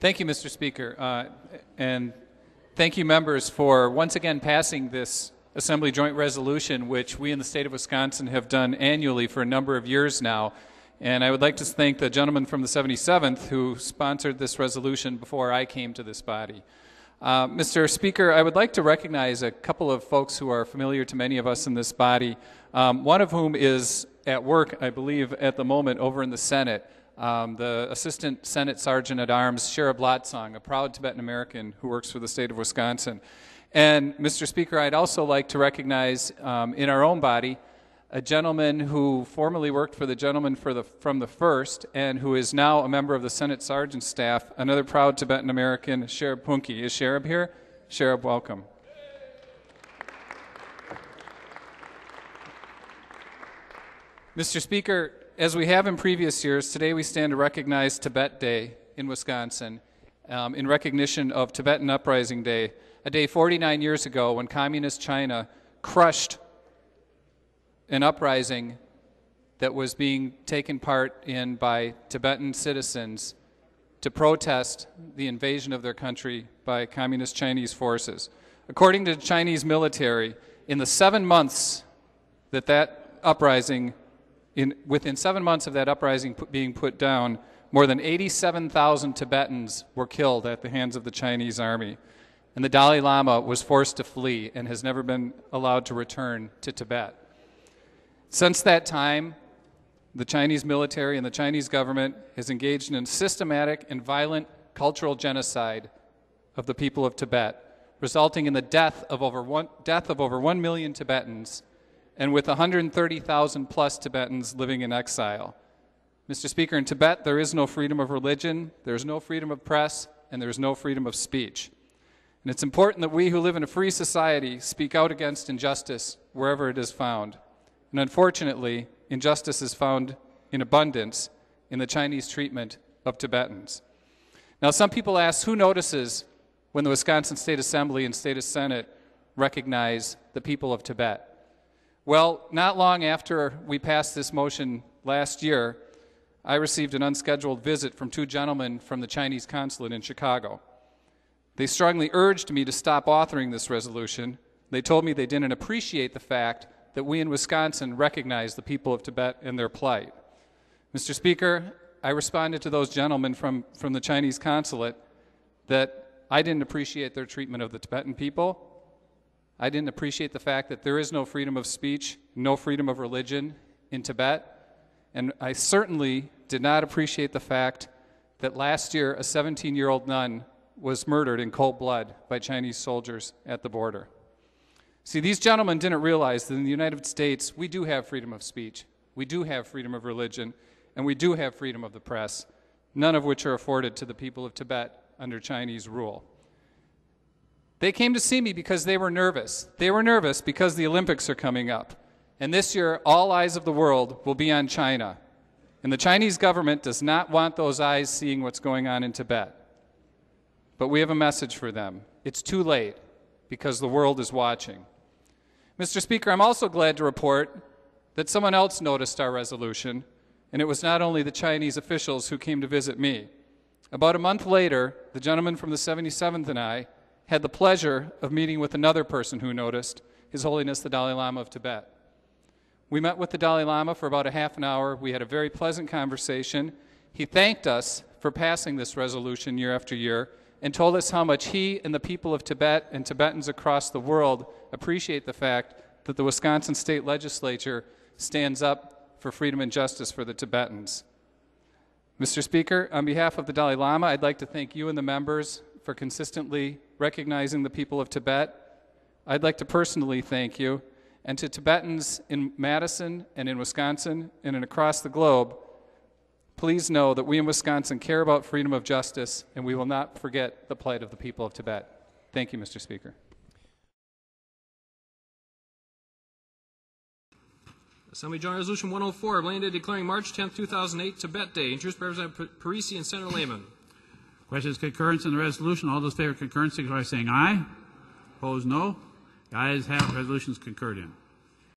Thank you, Mr. Speaker, and thank you, members, for once again passing this Assembly Joint Resolution, which we in the state of Wisconsin have done annually for a number of years now. And I would like to thank the gentleman from the 77th who sponsored this resolution before I came to this body. Mr. Speaker, I would like to recognize a couple of folks who are familiar to many of us in this body, one of whom is at work, I believe, at the moment over in the Senate. The Assistant Senate Sergeant at Arms, Shara Blatsong, a proud Tibetan American who works for the state of Wisconsin. And, Mr. Speaker, I'd also like to recognize in our own body a gentleman who formerly worked for the gentleman from the 1st and who is now a member of the Senate Sergeant Staff, another proud Tibetan American, Sherab Punki. Is Sherab here? Sherab, welcome. Mr. Speaker, as we have in previous years, today we stand to recognize Tibet Day in Wisconsin in recognition of Tibetan Uprising Day, a day 49 years ago when Communist China crushed an uprising that was being taken part in by Tibetan citizens to protest the invasion of their country by Communist Chinese forces. According to the Chinese military, in the 7 months that uprising within 7 months of that uprising being put down, more than 87,000 Tibetans were killed at the hands of the Chinese army. And the Dalai Lama was forced to flee and has never been allowed to return to Tibet. Since that time, the Chinese military and the Chinese government has engaged in a systematic and violent cultural genocide of the people of Tibet, resulting in the death of over 1 million Tibetans, and with 130,000 plus Tibetans living in exile. Mr. Speaker, in Tibet there is no freedom of religion, there is no freedom of press, and there is no freedom of speech. And it's important that we who live in a free society speak out against injustice wherever it is found. And unfortunately, injustice is found in abundance in the Chinese treatment of Tibetans. Now, some people ask, who notices when the Wisconsin State Assembly and State Senate recognize the people of Tibet? Well, not long after we passed this motion last year, I received an unscheduled visit from two gentlemen from the Chinese consulate in Chicago. They strongly urged me to stop authoring this resolution. They told me they didn't appreciate the fact that we in Wisconsin recognize the people of Tibet and their plight. Mr. Speaker, I responded to those gentlemen from the Chinese consulate that I didn't appreciate their treatment of the Tibetan people. I didn't appreciate the fact that there is no freedom of speech, no freedom of religion in Tibet. And I certainly did not appreciate the fact that last year a 17-year-old nun was murdered in cold blood by Chinese soldiers at the border. See, these gentlemen didn't realize that in the United States we do have freedom of speech, we do have freedom of religion, and we do have freedom of the press, none of which are afforded to the people of Tibet under Chinese rule. They came to see me because they were nervous. They were nervous because the Olympics are coming up. And this year, all eyes of the world will be on China. And the Chinese government does not want those eyes seeing what's going on in Tibet. But we have a message for them. It's too late because the world is watching. Mr. Speaker, I'm also glad to report that someone else noticed our resolution, and it was not only the Chinese officials who came to visit me. About a month later, the gentleman from the 77th and I had the pleasure of meeting with another person who noticed, His Holiness the Dalai Lama of Tibet. We met with the Dalai Lama for about a half an hour. We had a very pleasant conversation. He thanked us for passing this resolution year after year and told us how much he and the people of Tibet and Tibetans across the world appreciate the fact that the Wisconsin State Legislature stands up for freedom and justice for the Tibetans. Mr. Speaker, on behalf of the Dalai Lama, I'd like to thank you and the members for consistently recognizing the people of Tibet. I'd like to personally thank you, and to Tibetans in Madison and in Wisconsin and across the globe, please know that we in Wisconsin care about freedom of justice, and we will not forget the plight of the people of Tibet. Thank you, Mr. Speaker. Assembly Joint Resolution 104, of Land Day declaring March 10, 2008 Tibet Day. Introduced by Representative Parisi and Senator Lehman. Question is concurrence in the resolution. All those in favor of concurrence signify by saying aye. Opposed, no. The ayes have it. Resolution is concurred in.